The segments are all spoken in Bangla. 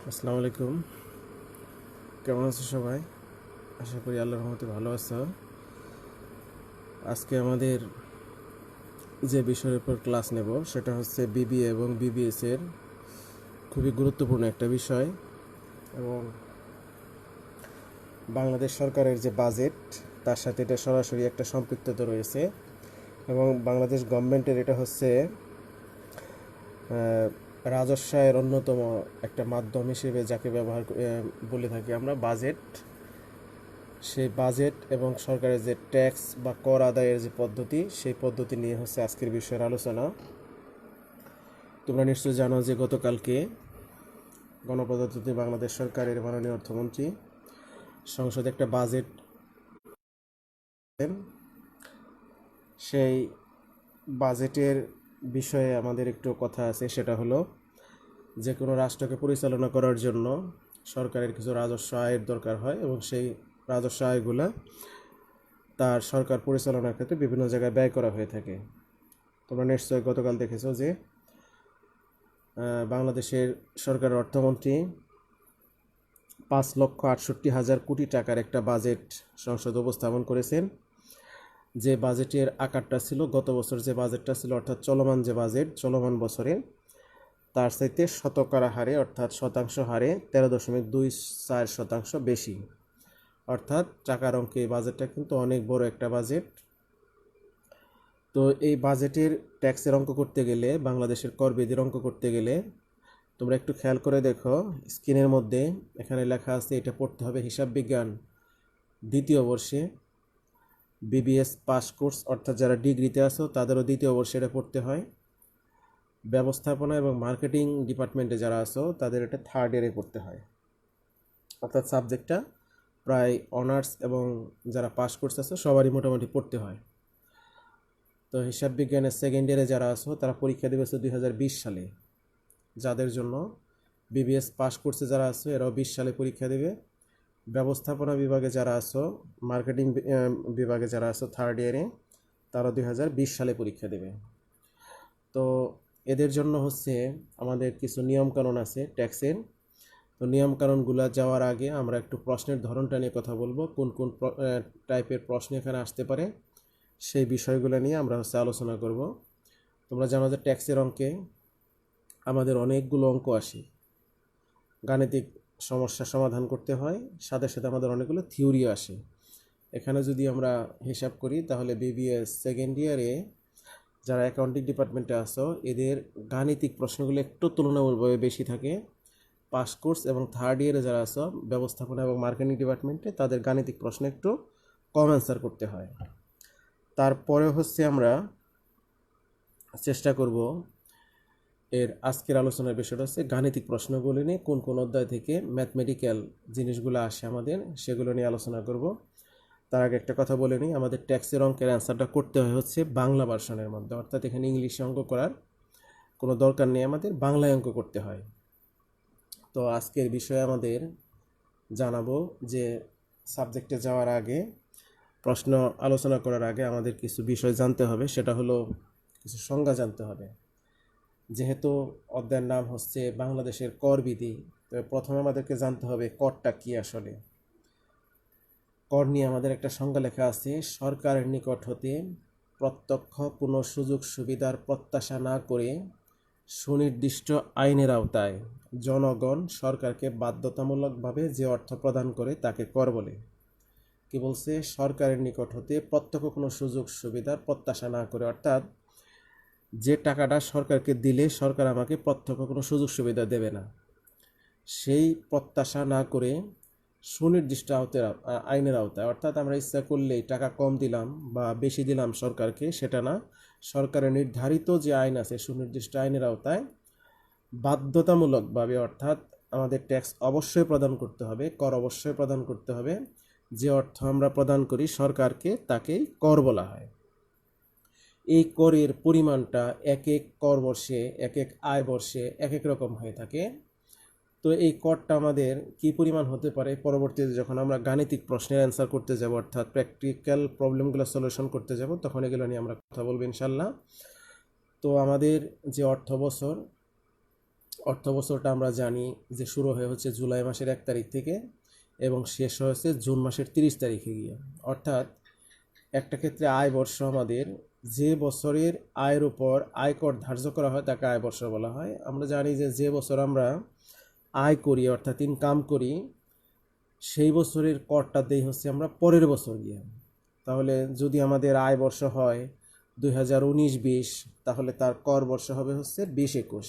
আসসালামু আলাইকুম। কেমন আছো সবাই? আশা করি আল্লাহর রহমতে ভালো আছো। আজকে আমাদের যে বিষয়ের উপর ক্লাস নেব সেটা হচ্ছে বিবিএ এবং বিবিএস এর খুবই গুরুত্বপূর্ণ একটা বিষয়। এবং বাংলাদেশ সরকারের যে বাজেট তার সাথে এটা সরাসরি একটা সম্পৃক্ততা রয়েছে। এবং বাংলাদেশ গভর্নমেন্টের এটা হচ্ছে রাজস্ব আয়ের অন্যতম একটা মাধ্যম হিসেবে যাকে বলে থাকি আমরা বাজেট। সেই বাজেট এবং সরকারের যে ট্যাক্স বা কর আদায়ের যে পদ্ধতি সেই পদ্ধতি নিয়ে হচ্ছে আজকের বিষয়ের আলোচনা। তোমরা নিশ্চয়ই জানো যে গতকালকে গণপ্রজাতন্ত্রী বাংলাদেশ সরকারের মাননীয় অর্থমন্ত্রী সংসদে একটা বাজেট দেন। সেই বাজেটের বিষয়ে আমাদের একটু কথা আছে, সেটা হলো যে কোনো রাষ্ট্রকে পরিচালনা করার জন্য সরকারের কিছু রাজস্ব আয়ের দরকার হয় এবং সেই রাজস্ব আয়গুলা তার সরকার পরিচালনার ক্ষেত্রে বিভিন্ন জায়গায় ব্যয় করা হয়ে থাকে। তোমরা নিশ্চয়ই গতকাল দেখেছো যে বাংলাদেশের সরকারের অর্থমন্ত্রী 5,68,000 কোটি টাকার একটা বাজেট সংসদে উপস্থাপন করেছেন। যে বাজেটের আকারটা ছিল গত বছর যে বাজেটটা ছিল, অর্থাৎ চলমান যে বাজেট চলমান বছরে তার চাইতে শতকরা হারে অর্থাৎ শতাংশ হারে 13.24% বেশি। অর্থাৎ টাকার অঙ্কে এই বাজেটটা কিন্তু অনেক বড় একটা বাজেট। তো এই বাজেটের ট্যাক্সের অঙ্ক করতে গেলে, বাংলাদেশের কর বিধির অঙ্ক করতে গেলে তোমরা একটু খেয়াল করে দেখো, স্ক্রিনের মধ্যে এখানে লেখা আছে, এটা পড়তে হবে হিসাব বিজ্ঞান দ্বিতীয় বর্ষে বিবিএস পাস কোর্স, অর্থাৎ যারা ডিগ্রিতে আছো তাদেরও দ্বিতীয় বর্ষে এটা পড়তে হয়। ব্যবস্থাপনা এবং মার্কেটিং ডিপার্টমেন্টে যারা আছো তাদের এটা থার্ড ইয়ারে পড়তে হয়। অর্থাৎ সাবজেক্টটা প্রায় অনার্স এবং যারা পাস কোর্স আছে সবারই মোটামুটি পড়তে হয়। তো হিসাব বিজ্ঞানের সেকেন্ড ইয়ারে যারা আছো তারা পরীক্ষা দেবে 2020 সালে। যাদের জন্য বিবিএস পাস কোর্সে যারা আছো এরাও 20 সালে পরীক্ষা দেবে। ব্যবস্থাপনা বিভাগে যারা আছো, মার্কেটিং বিভাগে যারা আছো থার্ড ইয়ারে, তারা 2020 সালে পরীক্ষা দেবে। তো এদের জন্য হচ্ছে আমাদের কিছু নিয়মকানুন আছে ট্যাক্সের। তো নিয়মকানুনগুলো যাওয়ার আগে আমরা একটু প্রশ্নের ধরনটা নিয়ে কথা বলবো, কোন কোন টাইপের প্রশ্ন এখানে আসতে পারে সেই বিষয়গুলো নিয়ে আমরা হচ্ছে আলোচনা করব। তোমরা জানো যে ট্যাক্সের অঙ্কে আমাদের অনেকগুলো অঙ্ক আসে, গাণিতিক সমস্যা সমাধান করতে হয়, সাথে সাথে আমাদের অনেকগুলো থিওরিও আসে। এখানে যদি আমরা হিসাব করি তাহলে বিবিএস সেকেন্ড ইয়ারে যারা অ্যাকাউন্টিং ডিপার্টমেন্টে আসো এদের গাণিতিক প্রশ্নগুলো একটু তুলনামূলকভাবে বেশি থাকে। পাস কোর্স এবং থার্ড ইয়ারে যারা আসো ব্যবস্থাপনা এবং মার্কেটিং ডিপার্টমেন্টে তাদের গাণিতিক প্রশ্ন একটু কম অ্যান্সার করতে হয়। তারপরে হচ্ছে আমরা চেষ্টা করব এর আজকের আলোচনার বিষয়টা হচ্ছে গাণিতিক প্রশ্নগুলো নিয়ে কোন কোন অধ্যায় থেকে ম্যাথমেটিক্যাল জিনিসগুলো আসে আমাদের সেগুলো নিয়ে আলোচনা করব। তার আগে একটা কথা বলে নিই, আমাদের ট্যাক্সের অঙ্কের অ্যান্সারটা করতে হয় হচ্ছে বাংলা ভার্সনের মধ্যে, অর্থাৎ এখানে ইংলিশে অঙ্ক করার কোনো দরকার নেই, আমাদের বাংলায় অঙ্ক করতে হয়। তো আজকের বিষয়ে আমাদের জানাবো যে সাবজেক্টে যাওয়ার আগে, প্রশ্ন আলোচনা করার আগে আমাদের কিছু বিষয় জানতে হবে, সেটা হলো কিছু সংজ্ঞা জানতে হবে। যেহেতু অধ্যায়ের নাম হচ্ছে বাংলাদেশের কর বিধি, তো প্রথমে আমাদেরকে জানতে হবে করটা কি আসলে। কর নিয়ে আমাদের একটা সংজ্ঞা লেখা আছে, সরকারের নিকট হতে প্রত্যক্ষ কোনো সুযোগ সুবিধার প্রত্যাশা না করে সুনির্দিষ্ট আইনের আওতায় জনগণ সরকারকে বাধ্যতামূলকভাবে যে অর্থ প্রদান করে তাকে কর বলে। কি বলছে? সরকারের নিকট হতে প্রত্যক্ষ কোনো সুযোগ সুবিধার প্রত্যাশা না করে, অর্থাৎ যে টাকাটা সরকারকে দিলে সরকার আমাকে প্রত্যক্ষ কোনো সুযোগ সুবিধা দেবে না, সেই প্রত্যাশা না করে সুনির্দিষ্ট আইনের আওতায়, অর্থাৎ আমরা ইচ্ছা করলেই টাকা কম দিলাম বা বেশি দিলাম সরকারকে সেটা না, সরকারের নির্ধারিত যে আইন আছে সুনির্দিষ্ট আইনের আওতায় বাধ্যতামূলকভাবে, অর্থাৎ আমাদের ট্যাক্স অবশ্যই প্রদান করতে হবে, কর অবশ্যই প্রদান করতে হবে। যে অর্থ আমরা প্রদান করি সরকারকে তাকেই কর বলা হয়। এই করের পরিমাণটা এক এক কর বর্ষে এক এক আয় বর্ষে এক এক রকম হয়ে থাকে। তো এই করটা আমাদের কি পরিমাণ হতে পারে পরবর্তীতে যখন আমরা গাণিতিক প্রশ্নের অ্যান্সার করতে যাব, অর্থাৎ প্র্যাকটিক্যাল প্রবলেমগুলো সলিউশন করতে যাব, তখন এগুলো নিয়ে আমরা কথা বলবো ইনশাল্লাহ। তো আমাদের যে অর্থ বছর অর্থ বছরটা আমরা জানি যে শুরু হচ্ছে জুলাই মাসের 1 তারিখ থেকে এবং শেষ হয়েছে জুন মাসের 30 তারিখে গিয়ে। অর্থাৎ একটা ক্ষেত্রে আয় বর্ষ আমাদের যে বছরের আয়ের উপর আয়কর ধার্য করা হয় তাকে আয় বর্ষ বলা হয়। আমরা জানি যে যে বছর আমরা আয় করি অর্থাৎ ইনকাম করি সেই বছরের করটা দেই হচ্ছে আমরা পরের বছর গিয়ে। তাহলে যদি আমাদের আয় বর্ষ হয় 2019-20, তাহলে তার কর বর্ষ হবে হচ্ছে 20-21।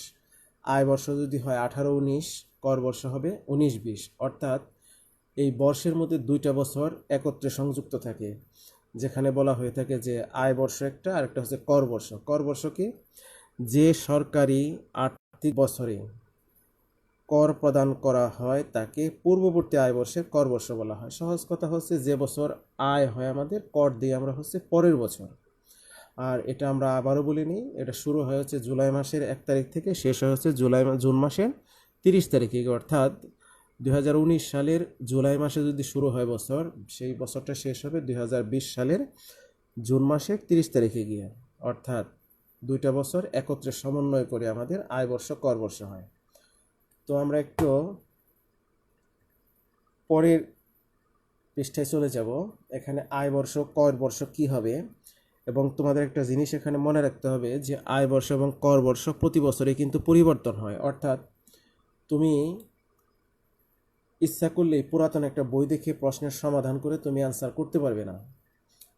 আয় বর্ষ যদি হয় 18-19, কর বর্ষ হবে 19-20। অর্থাৎ এই বর্ষের মধ্যে 2টা বছর একত্রে সংযুক্ত থাকে, যেখানে বলা হয়ে থাকে যে আয় বর্ষ একটা আর একটা হচ্ছে কর বর্ষ। কর বর্ষ কি? যে সরকারি আর্থিক বছরে কর প্রদান করা হয় তাকে পূর্ববর্তী আয় বর্ষের কর বর্ষ বলা হয়। সহজ কথা হচ্ছে যে বছর আয় হয় আমাদের কর দিয়ে আমরা হচ্ছে পরের বছর। আর এটা আমরা আবারও বলে নিই, এটা শুরু হচ্ছে জুলাই মাসের 1 তারিখ থেকে শেষ হচ্ছে জুন মাসের 30 তারিখে। অর্থাৎ 2019 সালের জুলাই মাসে যদি শুরু হয় বছর, সেই বছরটা শেষ হবে 2020 সালের জুন মাসের 30 তারিখে গিয়ে। অর্থাৎ 2টা বছর একত্রে সমন্বয় করে আমাদের আয় বর্ষ কর বর্ষ হয়। তো আমরা একটু পরের পৃষ্ঠায় চলে যাব। এখানে আয় বর্ষ কর বর্ষ কি হবে, এবং তোমাদের একটা জিনিস এখানে মনে রাখতে হবে যে আয় বর্ষ এবং কর বর্ষ প্রতি বছরে কিন্তু পরিবর্তন হয়। অর্থাৎ তুমি ইচ্ছা করলেই পুরাতন একটা বই দেখে প্রশ্নের সমাধান করে তুমি অ্যান্সার করতে পারবে না।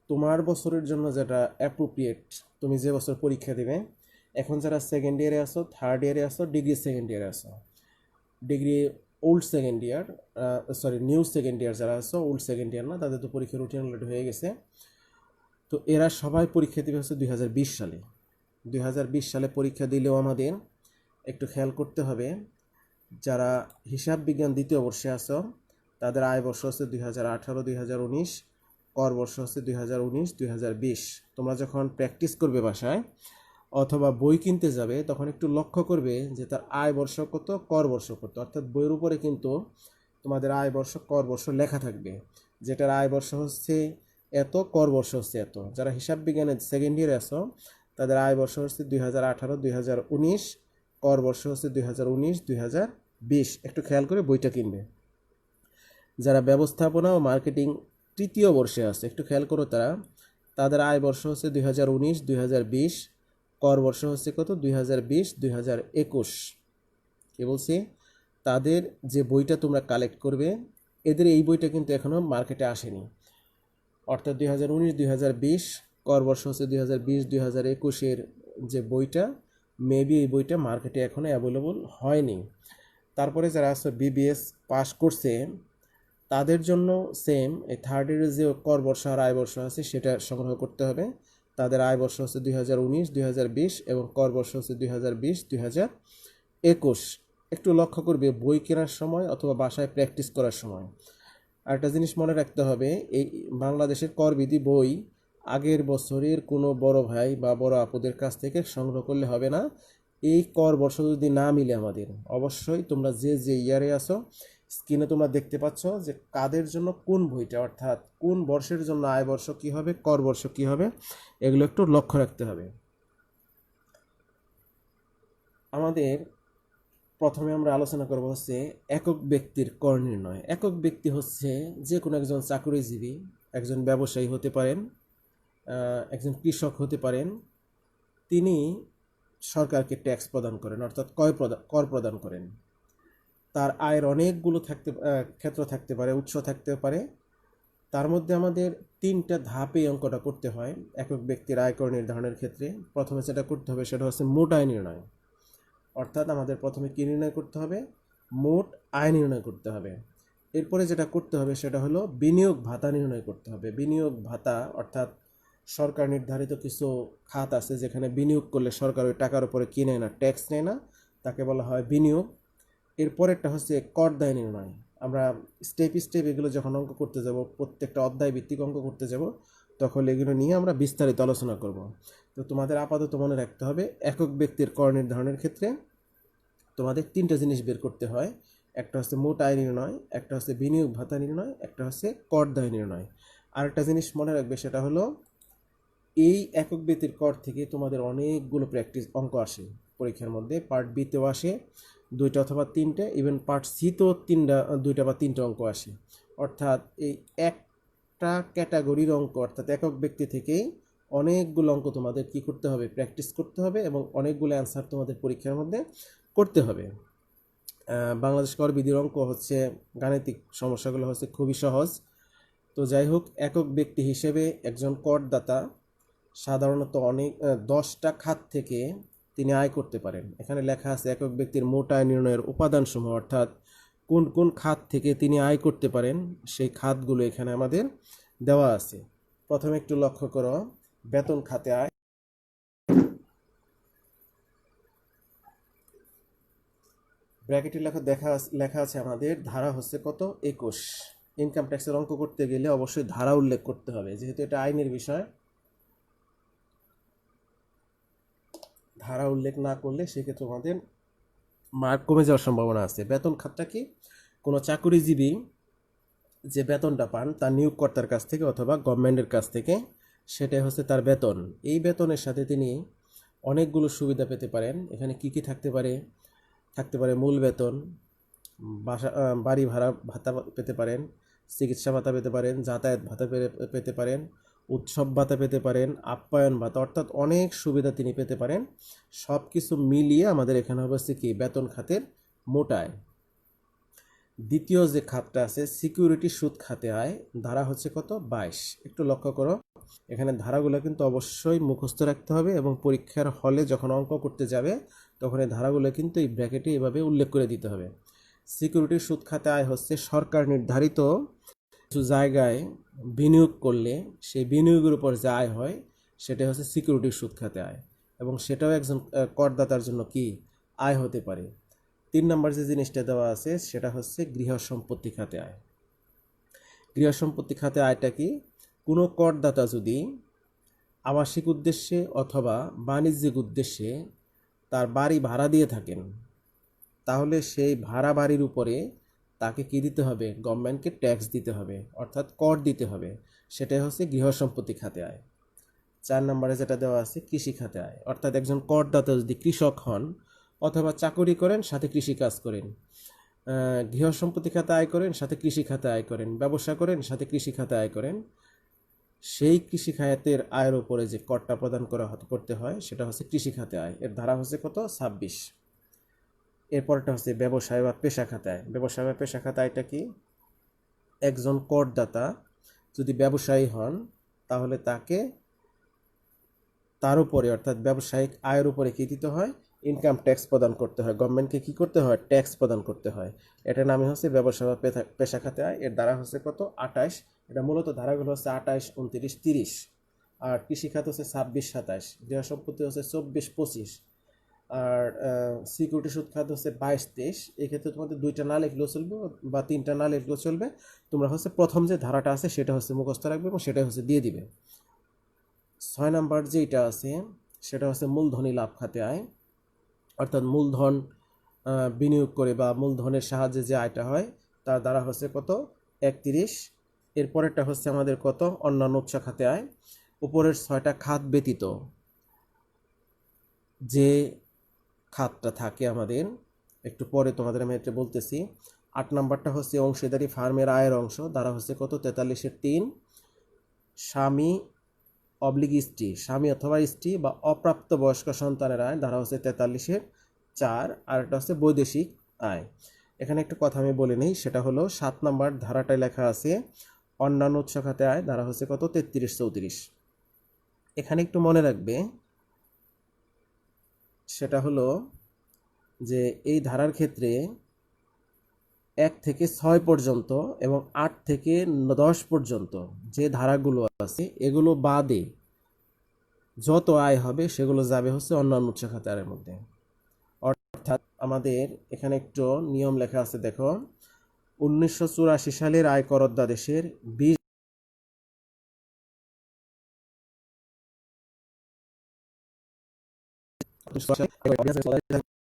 তোমার বছরের জন্য যেটা অ্যাপ্রোপ্রিয়েট, তুমি যে বছর পরীক্ষা দেবে, এখন যারা সেকেন্ড ইয়ারে আসো, থার্ড ইয়ারে আসো, ডিগ্রি সেকেন্ড ইয়ারে আসো, degree old second year, new second year যারা আসো, ওল্ড সেকেন্ড ইয়ার না, তাদের তো পরীক্ষা রুটিন অলরেডি হয়ে গেছে। তো এরা সবাই পরীক্ষা দেবে হচ্ছে 2020 সালে। 2020 সালে পরীক্ষা দিলেও আমাদের একটু খেয়াল করতে হবে, যারা হিসাব বিজ্ঞান দ্বিতীয় বর্ষে আছো তাদের আয় বর্ষ হচ্ছে 2018-2019, কর বর্ষ হচ্ছে 2019-2020। তোমরা যখন প্র্যাকটিস করবে বাসায় অথবা বই কিনতে যাবে তখন একটু লক্ষ্য করবে যে তার আয় বর্ষ কত, কর বর্ষ কত। অর্থাৎ বইয়ের উপরে কিন্তু তোমাদের আয় বর্ষ কর বর্ষ লেখা থাকবে, যেটার আয় বর্ষ হচ্ছে এত, কর বর্ষ হচ্ছে এত। যারা হিসাব বিজ্ঞানের সেকেন্ড ইয়ারে আছো তাদের আয় বর্ষ হচ্ছে 2018-2019, কর বর্ষ হচ্ছে 2019-2020। একটু খেয়াল করে বইটা কিনবে। যারা ব্যবস্থাপনা ও মার্কেটিং তৃতীয় বর্ষে আছে একটু খেয়াল করো, তাদের আয় বর্ষ হচ্ছে 2019-2020, কর বর্ষ হচ্ছে কত, 2020-2021। কি বলছি? তাদের যে বইটা তোমরা কালেক্ট করবে, এদের এই বইটা কিন্তু এখনও মার্কেটে আসেনি। অর্থাৎ 2019-2020, কর বর্ষ হচ্ছে 2020-2021 যে বইটা, মেবি এই বইটা মার্কেটে এখনও অ্যাভেলেবল হয়নি। তারপরে যারা আছে বিবিএস পাস করছে তাদের জন্য সেম, এই থার্ড ইয়ারের যে কর বর্ষ আর আয় বর্ষ আছে সেটা সংগ্রহ করতে হবে। তাদের আয় বর্ষ হচ্ছে 2019-2020 এবং কর বর্ষ হচ্ছে 2020-2021। একটু লক্ষ্য করবে বই কেনার সময় অথবা বাসায় প্র্যাকটিস করার সময়। আরেকটা জিনিস মনে রাখতে হবে, এই বাংলাদেশের করবিধি বই আগের বছরের কোনো বড় ভাই বা বড় আপুদের কাছ থেকে সংগ্রহ করলে হবে না। এই কর বর্ষ যদি না মিলে আমাদের, অবশ্যই তোমরা যে যে ইয়ারে আসো স্ক্রিনে তোমরা দেখতে পাচ্ছ যে কাদের জন্য কোন বইটা, অর্থাৎ কোন বর্ষের জন্য আয় বর্ষ কী হবে, কর বর্ষ কী হবে, এগুলো একটু লক্ষ্য রাখতে হবে। আমাদের প্রথমে আমরা আলোচনা করব হচ্ছে একক ব্যক্তির কর নির্ণয়। একক ব্যক্তি হচ্ছে যে কোনো একজন চাকরিজীবী, একজন ব্যবসায়ী হতে পারেন, একজন কৃষক হতে পারেন। তিনি সরকারকে ট্যাক্স প্রদান করেন, অর্থাৎ কর প্রদান করেন। তার আয়ের অনেকগুলো ক্ষেত্র থাকতে পারে, উৎস থাকতে পারে। তার মধ্যে আমাদের 3টা ধাপে অঙ্কটা করতে হয় একক ব্যক্তির আয়কর নির্ধারণের ক্ষেত্রে। প্রথমে যেটা করতে হবে সেটা হচ্ছে মোট আয় নির্ণয়। অর্থাৎ আমাদের প্রথমে কী নির্ণয় করতে হবে, মোট আয় নির্ণয় করতে হবে। এরপরে যেটা করতে হবে সেটা হলো বিনিয়োগ ভাতা নির্ণয় করতে হবে। বিনিয়োগ ভাতা অর্থাৎ সরকার নির্ধারিত কিছু খাত আছে যেখানে বিনিয়োগ করলে সরকার ওই টাকার উপরে কিনে না, ট্যাক্স নেয় না, তাকে বলা হয় বিনিয়োগ। এরপরেরটা হচ্ছে কর দায় নির্ণয়। আমরা স্টেপ এগুলো যখন অঙ্ক করতে যাব, প্রত্যেকটা অধ্যায় ভিত্তিক অঙ্ক করতে যাব, তখন এগুলো নিয়ে আমরা বিস্তারিত আলোচনা করব। তো তোমাদের আপাতত মনে রাখতে হবে একক ব্যক্তির কর নির্ধারণের ক্ষেত্রে তোমাদের 3টা জিনিস বের করতে হয়। একটা হচ্ছে মোট আয় নির্ণয়, একটা হচ্ছে বিনিয়োগ ভাতা নির্ণয়, একটা হচ্ছে কর দায় নির্ণয়। আরেকটা জিনিস মনে রাখবে সেটা হলো এই একক ব্যক্তির কর থেকে তোমাদের অনেকগুলো প্র্যাকটিস অঙ্ক আসে। পরীক্ষার মধ্যে, পার্ট বিতেও আসে 2টা অথবা 3টে, ইভেন পার্ট সিতেও 2টা বা 3টে অঙ্ক আসে। অর্থাৎ এই একটা ক্যাটাগরির অঙ্ক, অর্থাৎ একক ব্যক্তি থেকেই অনেকগুলো অঙ্ক তোমাদের কি করতে হবে, প্র্যাকটিস করতে হবে এবং অনেকগুলো অ্যান্সার তোমাদের পরীক্ষার মধ্যে করতে হবে। বাংলাদেশ করবিধির অঙ্ক হচ্ছে, গাণিতিক সমস্যাগুলো হচ্ছে খুবই সহজ। তো যাই হোক, একক ব্যক্তি হিসেবে একজন করদাতা সাধারণত 10টা খাত থেকে তিনি আয় করতে পারেন। এখানে লেখা আছে একক ব্যক্তির মোট আয় নির্ণয়ের উপাদানসমূহ, অর্থাৎ কোন কোন খাত থেকে তিনি আয় করতে পারেন সেই খাতগুলো এখানে আমাদের দেওয়া আছে। প্রথমে একটু লক্ষ্য করো, বেতন খাতে আয়। ব্র্যাকেটে লেখা আছে আমাদের ধারা হচ্ছে কত, 21। ইনকাম ট্যাক্সের অঙ্ক করতে গেলে অবশ্যই ধারা উল্লেখ করতে হবে, যেহেতু এটা আইনের বিষয়। ধারা উল্লেখ না করলে সেক্ষেত্রে আমাদের মার্ক কমে যাওয়ার সম্ভাবনা আছে। বেতন খাতটা কি, কোনো চাকুরিজীবী যে বেতনটা পান তার নিয়োগকর্তার কাছ থেকে অথবা গভর্নমেন্টের কাছ থেকে, সেটাই হচ্ছে তার বেতন। এই বেতনের সাথে তিনি অনেকগুলো সুবিধা পেতে পারেন। এখানে কি কি থাকতে পারে, মূল বেতন, বাড়ি ভাড়া ভাতা পেতে পারেন, চিকিৎসা ভাতা পেতে পারেন, যাতায়াত ভাতা পেতে পারেন, উৎসব ভাতা পেতে পারেন, আপ্যায়ন ভাতা, অর্থাৎ অনেক সুবিধা তিনি পেতে পারেন। সব কিছু মিলিয়ে আমাদের এখানে হচ্ছে কি, বেতন খাতের মোট আয়। দ্বিতীয় যে খাতটা আছে সিকিউরিটি সুদ খাতে আয়, ধারা হচ্ছে কত, 22। একটু লক্ষ্য করো, এখানে ধারাগুলো কিন্তু অবশ্যই মুখস্থ রাখতে হবে এবং পরীক্ষার হলে যখন অঙ্ক করতে যাবে তখন এই ধারাগুলো কিন্তু এই ব্র্যাকেটে এভাবে উল্লেখ করে দিতে হবে। সিকিউরিটি সুদ খাতে আয় হচ্ছে সরকার নির্ধারিত কিছু জায়গায় বিনিয়োগ করলে সেই বিনিয়োগের উপর যে আয় হয় সেটা হচ্ছে সিকিউরিটি সুদ খাতে আয়, এবং সেটাও একজন করদাতার জন্য কি আয় হতে পারে। 3 নম্বর যে জিনিসটা দেওয়া আছে সেটা হচ্ছে গৃহ সম্পত্তি খাতে আয়। গৃহ সম্পত্তি খাতে আয়টা কি, কোনো করদাতা যদি আবাসিক উদ্দেশ্যে অথবা বাণিজ্যিক উদ্দেশ্যে তার বাড়ি ভাড়া দিয়ে থাকেন, তাহলে সেই ভাড়া বাড়ির উপরে তাকে কি দিতে হবে, গভর্নমেন্টকে ট্যাক্স দিতে হবে, অর্থাৎ কর দিতে হবে। সেটাই হচ্ছে গৃহ সম্পত্তি খাতে আয়। 4 নম্বরে যেটা দেওয়া আছে কৃষি খাতে আয়, অর্থাৎ একজন করদাতা যদি কৃষক হন অথবা চাকরি করেন সাথে কৃষি কাজ করেন, গৃহ সম্পত্তি খাতে আয় করেন সাথে কৃষি খাতে আয় করেন, ব্যবসা করেন সাথে কৃষি খাতে আয় করেন, সেই কৃষি খাতের আয়ের উপরে যে করটা প্রদান করতে হয় সেটা হচ্ছে কৃষি খাতে আয়। এর ধারা হচ্ছে কত, 26। এরপরটা হচ্ছে ব্যবসায় বা পেশা খাতে আয়। ব্যবসায় বা পেশা খাতে আয়টা কি, একজন করদাতা যদি ব্যবসায়ী হন তাহলে তাকে তার উপরে, অর্থাৎ ব্যবসায়িক আয়ের উপরে কি দিতে হয়, ইনকাম ট্যাক্স প্রদান করতে হয়। গভর্নমেন্টকে কি করতে হয়, ট্যাক্স প্রদান করতে হয়। এটার নামই হচ্ছে ব্যবসা বা পেশা খাতে আয়। এর ধারা হচ্ছে কত, 28। এটা মূলত ধারাগুলো হচ্ছে 28, 29, 30। আর কৃষিখাত হচ্ছে 26, 27। গৃহ সম্পত্তি হচ্ছে 24, 25। আর সিকিউরিটি সুদ খাত হচ্ছে 22, 23। এক্ষেত্রে তোমাদের 2টা না লিখলেও চলবে বা 3টা না লিখলেও চলবে। তোমরা হচ্ছে প্রথম যে ধারাটা আছে সেটা হচ্ছে মুখস্থ রাখবে এবং সেটাই হচ্ছে দিয়ে দিবে। 6 নাম্বার যেটা আছে সেটা হচ্ছে মূলধনী লাভ খাতে আয়, অর্থাৎ মূলধন বিনিয়োগ করে বা মূলধনের সাহায্যে যে আয়টা হয় তার দ্বারা হচ্ছে কত, 31। এরপরেরটা হচ্ছে আমাদের কত, অন্যান্য উৎস খাতে আয়। উপরের 6টা খাত ব্যতীত যে খাতটা থাকে আমাদের, একটু পরে তোমাদের আমি এটা বলতেছি। 8 নাম্বারটা হচ্ছে অংশীদারি ফার্মের আয়ের অংশ, দ্বারা হচ্ছে কত, 43-এর 3। স্বামী অবলিক স্ত্রী, স্বামী অথবা স্ত্রী বা অপ্রাপ্ত বয়স্ক সন্তানের আয়, ধারা হচ্ছে 43-এর 4। আর এটা হচ্ছে বৈদেশিক আয়। এখানে একটা কথা আমি বলে নিই, সেটা হলো 7 নাম্বার ধারাটায় লেখা আছে অন্যান্য উৎস খাতে আয়, ধারা হচ্ছে কত, 33-34। এখানে একটু মনে রাখবে, সেটা হলো যে এই ধারার ক্ষেত্রে 1 থেকে 6 পর্যন্ত এবং 8 থেকে 10 পর্যন্ত যে ধারাগুলো আছে এগুলো বাদে যত আয় হবে সেগুলো যাবে হচ্ছে অন্যান্য উৎস খাতে আয়ের মধ্যে। অর্থাৎ আমাদের এখানে একটু নিয়ম লেখা আছে, দেখো। 1984 সালের আয়কর অধ্যাদেশের 20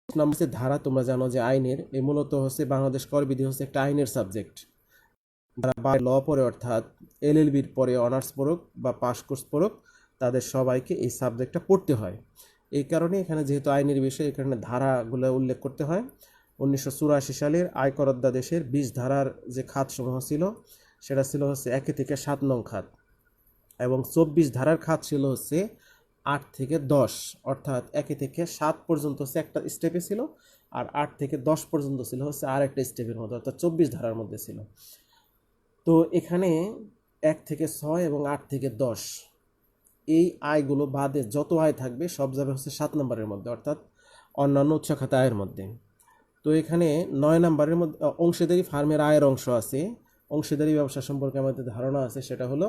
নম্বর ধারা, তোমরা জানো যে আইনের এই মূলত হচ্ছে বাংলাদেশ করবিধি হচ্ছে একটা আইনের সাবজেক্ট। যারা ল পড়ে, অর্থাৎ LLBর পরে অনার্স পড়ুক বা পাস কোর্স পড়ুক, তাদের সবাইকে এই সাবজেক্টটা পড়তে হয়। এই কারণে এখানে যেহেতু আইনের বিষয়, এখানে ধারাগুলো উল্লেখ করতে হয়। 1984 সালের আয়কর অধ্যাদেশের 20 ধারার যে খাতসমূহ ছিল সেটা ছিল হচ্ছে 1 থেকে 7 নং খাত, এবং 24 ধারার খাত ছিল হচ্ছে 8 থেকে 10, অর্থাৎ 1 থেকে 7 পর্যন্ত হচ্ছে একটা স্টেপে ছিল, আর 8 থেকে 10 পর্যন্ত ছিল হচ্ছে আর একটা স্টেপের মধ্যে, অর্থাৎ 24 ধারার মধ্যে ছিল। তো এখানে 1 থেকে 6 এবং 8 থেকে 10 এই আয়গুলো বাদে যত আয় থাকবে সব যাবে হচ্ছে 7 নম্বরের মধ্যে, অর্থাৎ অন্যান্য উৎস খাতে আয়ের মধ্যে। তো এখানে 9 নম্বরের মধ্যে অংশীদারি ফার্মের আয়ের অংশ আছে। অংশীদারি ব্যবসা সম্পর্কে আমাদের ধারণা আছে, সেটা হলো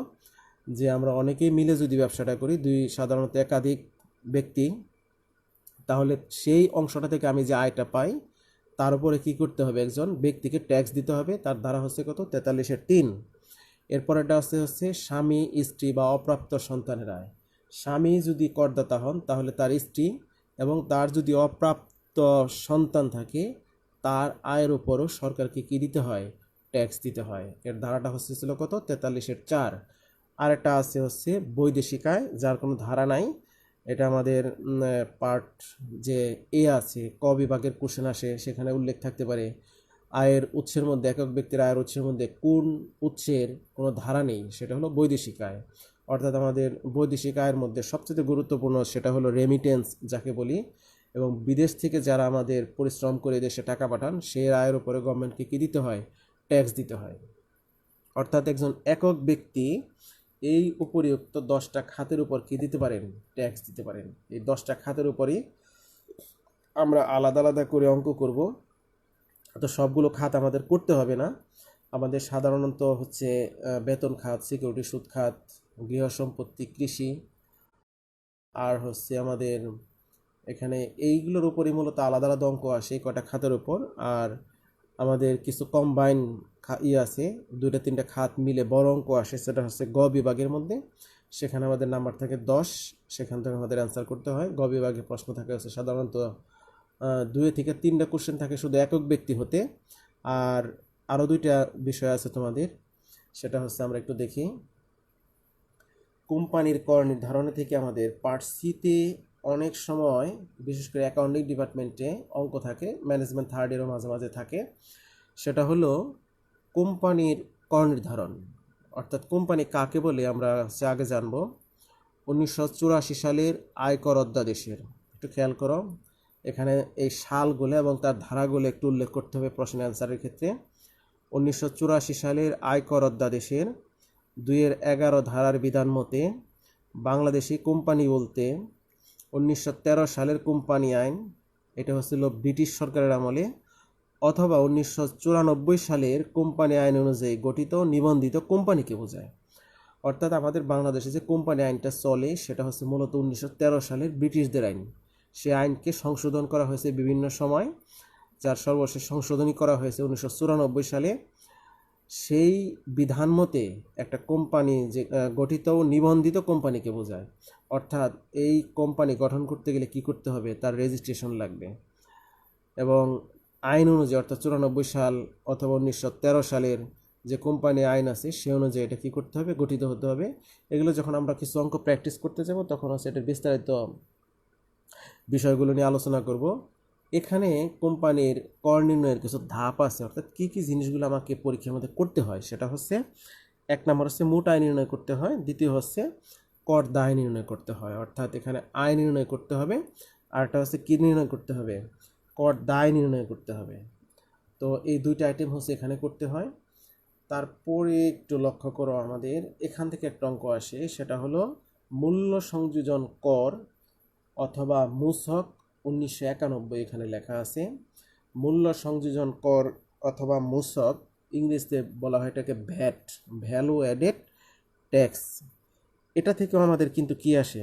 যে আমরা অনেকেই মিলে যদি ব্যবসাটা করি, সাধারণত একাধিক ব্যক্তি, তাহলে সেই অংশটা থেকে আমি যে আয়টা পাই তার উপরে কী করতে হবে, একজন ব্যক্তিকে ট্যাক্স দিতে হবে। তার দ্বারা হচ্ছে কত, 43-3। এরপর এটা হচ্ছে স্বামী, স্ত্রী বা অপ্রাপ্ত সন্তানের আয়। স্বামী যদি করদাতা হন তাহলে তার স্ত্রী, এবং তার যদি অপ্রাপ্ত সন্তান থাকে তার আয়ের উপরও সরকারকে কী দিতে হয়, ট্যাক্স দিতে হয়। এর ধারাটা ছিল কত, 43-4। আর একটা হচ্ছে বৈদেশিক আয়, যার কোনো ধারা নাই। এটা আমাদের পার্ট যে আছে, ক বিভাগের কোশ্চেন আসে, সেখানে উল্লেখ থাকতে পারে আয়ের উৎসের মধ্যে, একক ব্যক্তির আয়ের উৎসের মধ্যে কোন উৎসের কোনো ধারা নেই, সেটা হলো বৈদেশিক আয়। অর্থাৎ আমাদের বৈদেশিক আয়ের মধ্যে সবচেয়ে গুরুত্বপূর্ণ সেটা হলো রেমিটেন্স যাকে বলি, এবং বিদেশ থেকে যারা আমাদের পরিশ্রম করে দেশে টাকা পাঠান সেই আয়ের উপরে গভর্নমেন্টকে কী দিতে হয়, ট্যাক্স দিতে হয়। অর্থাৎ একজন একক ব্যক্তি এই উপরিউক্ত 10টা খাতের উপর কী দিতে পারেন, ট্যাক্স দিতে পারেন। এই 10টা খাতের উপরই আমরা আলাদা আলাদা করে অঙ্ক করব। তো সবগুলো খাত আমাদের করতে হবে না, আমাদের সাধারণত হচ্ছে বেতন খাত, সিকিউরিটি সুদ খাত, গৃহ সম্পত্তি, কৃষি, আর হচ্ছে আমাদের এখানে এইগুলোর উপরই মূলত আলাদা আলাদা অঙ্ক আসে কটা খাতের উপর। আর আমাদের কিছু কম্বাইন আছে, 2-3টা খাত মিলে বড় অঙ্ক আসে, সেটা হচ্ছে গ বিভাগের মধ্যে। সেখানে আমাদের নাম্বার থাকে 10, সেখান থেকে আমাদের অ্যান্সার করতে হয়। গ বিভাগে প্রশ্ন থাকে হচ্ছে সাধারণত 2 থেকে 3টা কোশ্চেন থাকে শুধু একক ব্যক্তি হতে। আর আরও 2টা বিষয় আছে তোমাদের, সেটা হচ্ছে আমরা একটু দেখি। কোম্পানির কর নির্ধারণে থেকে আমাদের পার্ট সিতে অনেক সময়, বিশেষ করে অ্যাকাউন্টিং ডিপার্টমেন্টে অঙ্ক থাকে, ম্যানেজমেন্ট থার্ড ইয়ারও মাঝে মাঝে থাকে। সেটা হলো কোম্পানির কর নির্ধারণ, অর্থাৎ কোম্পানি কাকে বলে আমরা আগে জানব। 1984 সালের আয়কর অধ্যাদেশের, একটু খেয়াল করো এখানে এই সালগুলো এবং তার ধারাগুলো একটু উল্লেখ করতে হবে প্রশ্নের অ্যান্সারের ক্ষেত্রে। 1984 সালের আয়কর অধ্যাদেশের 2-11 ধারার বিধান মতে বাংলাদেশি কোম্পানি বলতে 1913 সালের কোম্পানি আইন, এটা হচ্ছিল ব্রিটিশ সরকারের আমলে, অথবা 1994 সালের কোম্পানি আইন অনুযায়ী গঠিত নিবন্ধিত কোম্পানিকে বোঝায়। অর্থাৎ আমাদের বাংলাদেশে যে কোম্পানি আইনটা চলে সেটা হচ্ছে মূলত 1913 সালের ব্রিটিশদের আইন। সে আইনকে সংশোধন করা হয়েছে বিভিন্ন সময়, যার সর্বশেষ সংশোধনী করা হয়েছে 1994 সালে। সেই বিধান মতে একটা কোম্পানি যে গঠিত ও নিবন্ধিত কোম্পানিকে বোঝায়। অর্থাৎ এই কোম্পানি গঠন করতে গেলে কি করতে হবে, তার রেজিস্ট্রেশন লাগবে, এবং আইন অনুযায়ী অর্থাৎ 94 সাল অথবা 1913 সালের যে কোম্পানি আইন আছে সে অনুযায়ী এটা কী করতে হবে, গঠিত হতে হবে। এগুলো যখন আমরা কিছু অঙ্ক প্র্যাকটিস করতে যাব তখন হচ্ছে এটার বিস্তারিত বিষয়গুলো নিয়ে আলোচনা করব। এখানে কোম্পানির কর নির্ণয়ের কিছু ধাপ আছে, অর্থাৎ কী কী জিনিসগুলো আমাকে পরীক্ষার মধ্যে করতে হয়। সেটা হচ্ছে 1 নম্বর হচ্ছে মোট আয় নির্ণয় করতে হয়, দ্বিতীয় হচ্ছে কর দায় নির্ণয় করতে হয়, অর্থাৎ এখানে আয় নির্ণয় করতে হবে। আর একটা হচ্ছে কী নির্ণয় করতে হবে, কর দায় নির্ণয় করতে হবে। তো এই 2টা আইটেম হচ্ছে এখানে করতে হয়। তারপরে একটু লক্ষ্য করো, আমাদের এখান থেকে একটা অঙ্ক আসে, সেটা হলো মূল্য সংযোজন কর অথবা মূসক 1991 এখানে লেখা আছে। মূল্য সংযোজন কর অথবা মূসক, ইংরেজিতে বলা হয় এটাকে ভ্যাট, ভ্যালু অ্যাডেড ট্যাক্স। এটা থেকেও আমাদের কিন্তু কি আসে,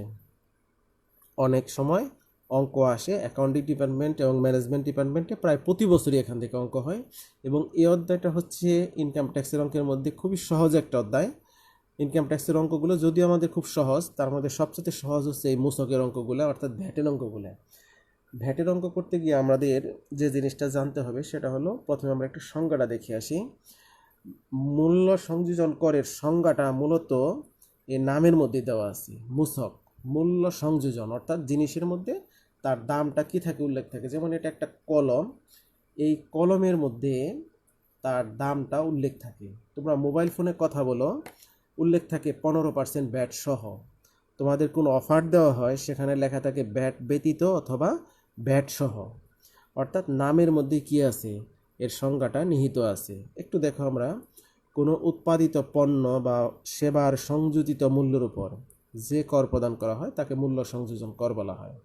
অনেক সময় অঙ্ক আসে অ্যাকাউন্টিং ডিপার্টমেন্ট এবং ম্যানেজমেন্ট ডিপার্টমেন্টে, প্রায় প্রতি বছরই এখান থেকে অঙ্ক হয়। এবং এই অধ্যায়টা হচ্ছে ইনকাম ট্যাক্সের অঙ্কের মধ্যে খুবই সহজ একটা অধ্যায়। ইনকাম ট্যাক্সের অঙ্কগুলো যদিও আমাদের খুব সহজ, তার মধ্যে সবচেয়ে সহজ হচ্ছে এই মূসকের অঙ্কগুলো, অর্থাৎ ভ্যাটের অঙ্কগুলো। ভ্যাটের অঙ্ক করতে গিয়ে আমাদের যে জিনিসটা জানতে হবে সেটা হলো, প্রথমে আমরা একটু সংজ্ঞাটা দেখে আসি। মূল্য সংযোজন করের সংজ্ঞাটা মূলত এই নামের মধ্যে দেওয়া আছে, মূসক, মূল্য সংযোজন, অর্থাৎ জিনিসের মধ্যে তার দামটা কি থাকে উল্লেখ থাকে, যেমন এটা একটা কলম, এই কলমের মধ্যে তার দামটা উল্লেখ থাকে। তোমরা মোবাইল ফোনে কথা বলো, উল্লেখ থাকে 15% ব্যাট সহ। তোমাদের কোনো অফার দেওয়া হয়, সেখানে লেখা থাকে ব্যাট ব্যতীত অথবা ব্যাট সহ। অর্থাৎ নামের মধ্যে কি আছে, এর সংজ্ঞাটা নিহিত আছে। একটু দেখো, আমরা কোনো উৎপাদিত পণ্য বা সেবার সংযোজিত মূল্যের উপর যে কর প্রদান করা হয় তাকে মূল্য সংযোজন কর বলা হয়।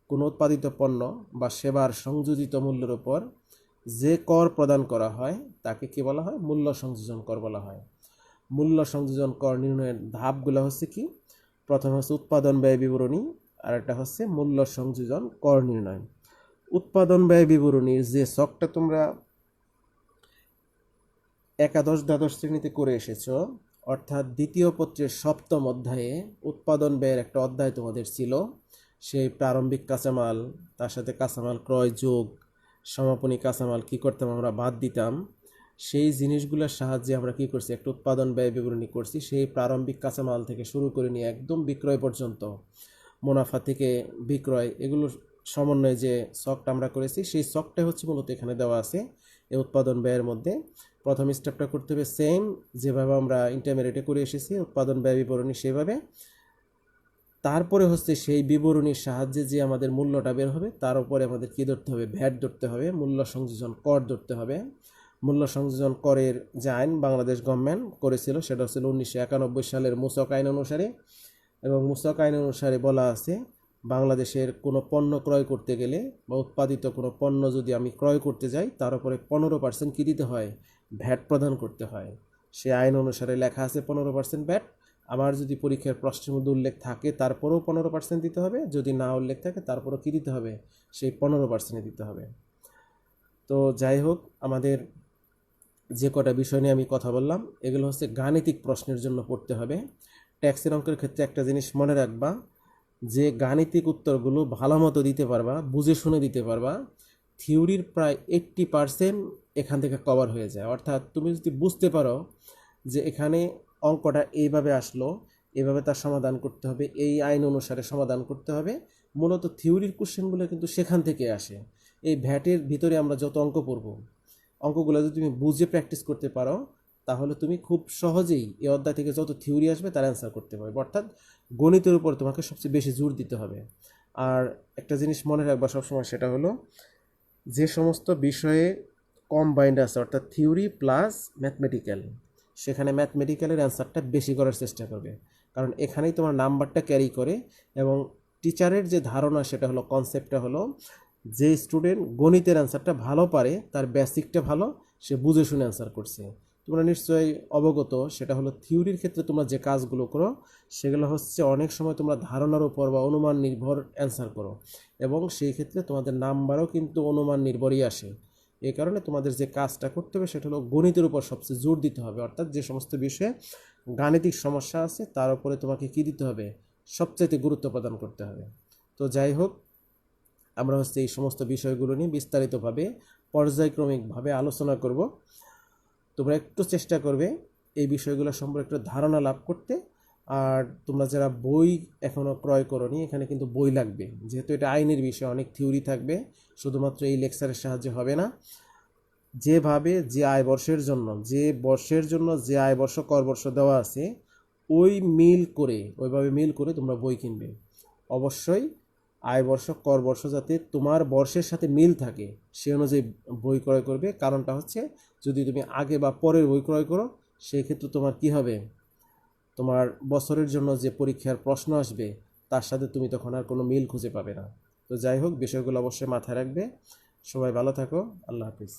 কোনো উৎপাদিত পণ্য বা সেবার সংযোজিত মূল্যের উপর যে কর প্রদান করা হয় তাকে কি বলা হয়, মূল্য সংযোজন কর বলা হয়। মূল্য সংযোজন কর নির্ণয়ের ধাপগুলো হচ্ছে কি, প্রথম হচ্ছে উৎপাদন ব্যয় বিবরণী, আর একটা হচ্ছে মূল্য সংযোজন কর নির্ণয়। উৎপাদন ব্যয় বিবরণীর যে ছকটা তোমরা একাদশ দ্বাদশ শ্রেণীতে করে এসেছো, অর্থাৎ দ্বিতীয় পত্রের সপ্তম অধ্যায়ে উৎপাদন ব্যয়ের একটা অধ্যায় তোমাদের ছিল। সেই প্রারম্ভিক কাঁচামাল, তার সাথে কাঁচামাল ক্রয় যোগ, সমাপনী কাঁচামাল কি করতাম আমরা, বাদ দিতাম। সেই জিনিসগুলোর সাহায্যে আমরা কি করছি, একটা উৎপাদন ব্যয় বিবরণী করছি। সেই প্রারম্ভিক কাঁচামাল থেকে শুরু করে নিয়ে একদম বিক্রয় পর্যন্ত, মুনাফা থেকে বিক্রয়, এগুলোর সমন্বয়ে যে ছকটা আমরা করেছি, সেই ছকটা হচ্ছে মূলত এখানে দেওয়া আছে এই উৎপাদন ব্যয়ের মধ্যে। প্রথম স্টেপটা করতে হবে সেম, যেভাবে আমরা ইন্টারমিডিয়েটে করে এসেছি উৎপাদন ব্যয় বিবরণী, সেভাবে। তারপরে হচ্ছে সেই বিবরণীর সাহায্যে যে আমাদের মূল্যটা বের হবে, তার উপরে আমাদের কি ধরতে হবে, ভ্যাট ধরতে হবে, মূল্য সংযোজন কর ধরতে হবে। মূল্য সংযোজন করের যে আইন বাংলাদেশ গভর্নমেন্ট করেছিল, সেটা হচ্ছিল 1991 সালের মূসক আইন অনুসারে। এবং মূসক আইন অনুসারে বলা আছে, বাংলাদেশের কোনো পণ্য ক্রয় করতে গেলে বা উৎপাদিত কোনো পণ্য যদি আমি ক্রয় করতে যাই, তার উপরে 15% কী দিতে হয়, ভ্যাট প্রদান করতে হয়। সে আইন অনুসারে লেখা আছে 15% ভ্যাট। আবার যদি পরীক্ষার প্রশ্নের মধ্যে উল্লেখ থাকে তারপরেও 15% দিতে হবে, যদি না উল্লেখ থাকে তারপরেও কী দিতে হবে, সেই 15% দিতে হবে। তো যাই হোক, আমাদের যে কটা বিষয় নিয়ে আমি কথা বললাম, এগুলো হচ্ছে গাণিতিক প্রশ্নের জন্য পড়তে হবে। ট্যাক্সের অঙ্কের ক্ষেত্রে একটা জিনিস মনে রাখবা, যে গাণিতিক উত্তরগুলো ভালো মতো দিতে পারবা, বুঝে শুনে দিতে পারবা, থিওরির প্রায় 80% এখান থেকে কভার হয়ে যায়। অর্থাৎ তুমি যদি বুঝতে পারো যে এখানে অঙ্কটা এইভাবে আসলো, এভাবে তার সমাধান করতে হবে, এই আইন অনুসারে সমাধান করতে হবে, মূলত থিওরির কোশ্চেনগুলো কিন্তু সেখান থেকে আসে। এই ভ্যাটের ভিতরে আমরা যত অঙ্ক পড়ব, অঙ্কগুলো যদি তুমি বুঝে প্র্যাকটিস করতে পারো, তাহলে তুমি খুব সহজেই এই অধ্যায় থেকে যত থিওরি আসবে তার অ্যান্সার করতে পারবে। অর্থাৎ গণিতের উপর তোমাকে সবচেয়ে বেশি জোর দিতে হবে। আর একটা জিনিস মনে রাখবা সবসময়, সেটা হলো যে সমস্ত বিষয়ে কম্বাইন্ড আছে, অর্থাৎ থিওরি প্লাস ম্যাথমেটিক্যাল, সেখানে ম্যাথমেটিক্যালের অ্যান্সারটা বেশি করার চেষ্টা করবে, কারণ এখানেই তোমার নাম্বারটা ক্যারি করে। এবং টিচারের যে ধারণা, সেটা হলো, কনসেপ্টটা হলো, যে স্টুডেন্ট গণিতের অ্যান্সারটা ভালো পারে, তার বেসিকটা ভালো, সে বুঝে শুনে অ্যান্সার করছে। তোমরা নিশ্চয়ই অবগত, সেটা হলো থিওরির ক্ষেত্রে তোমরা যে কাজগুলো করো, সেগুলো হচ্ছে অনেক সময় তোমরা ধারণার উপর বা অনুমান নির্ভর অ্যান্সার করো, এবং সেই ক্ষেত্রে তোমাদের নাম্বারও কিন্তু অনুমান নির্ভরই আসে। এই কারণে তোমাদের যে কাজটা করতে হবে, সেটা হলো গণিতের উপর সবচেয়ে জোর দিতে হবে। অর্থাৎ যে সমস্ত বিষয়ে গাণিতিক সমস্যা আছে, তার উপরে তোমাকে কী দিতে হবে, সবচাইতে গুরুত্ব প্রদান করতে হবে। তো যাই হোক, আমরা হচ্ছে এই সমস্ত বিষয়গুলো নিয়ে বিস্তারিতভাবে পর্যায়ক্রমিকভাবে আলোচনা করব। তোমরা একটু চেষ্টা করবে এই বিষয়গুলো সম্পর্কে একটু ধারণা লাভ করতে। আর তোমরা যারা বই এখনও ক্রয় করোনি, এখানে কিন্তু বই লাগবে, যেহেতু এটা আইনের বিষয়, অনেক থিওরি থাকবে, শুধুমাত্র এই লেকচারের সাহায্যে হবে না। যেভাবে যে আয় বর্ষের জন্য যে আয় বর্ষ কর বর্ষ দেওয়া আছে, ওইভাবে মিল করে তোমরা বই কিনবে। অবশ্যই আয় বর্ষ কর বর্ষ যাতে তোমার বর্ষের সাথে মিল থাকে, সে অনুযায়ী বই ক্রয় করবে। কারণটা হচ্ছে, যদি তুমি আগে বা পরের বই ক্রয় করো, সেই ক্ষেত্রে তোমার কি হবে, তোমার বছরের জন্য যে পরীক্ষার প্রশ্ন আসবে, তার সাথে তুমি তখন আর কোনো মিল খুঁজে পাবে না। তো যাই হোক, বিষয়গুলো অবশ্যই মাথায় রাখবে। সবাই ভালো থাকো। আল্লাহ হাফিজ।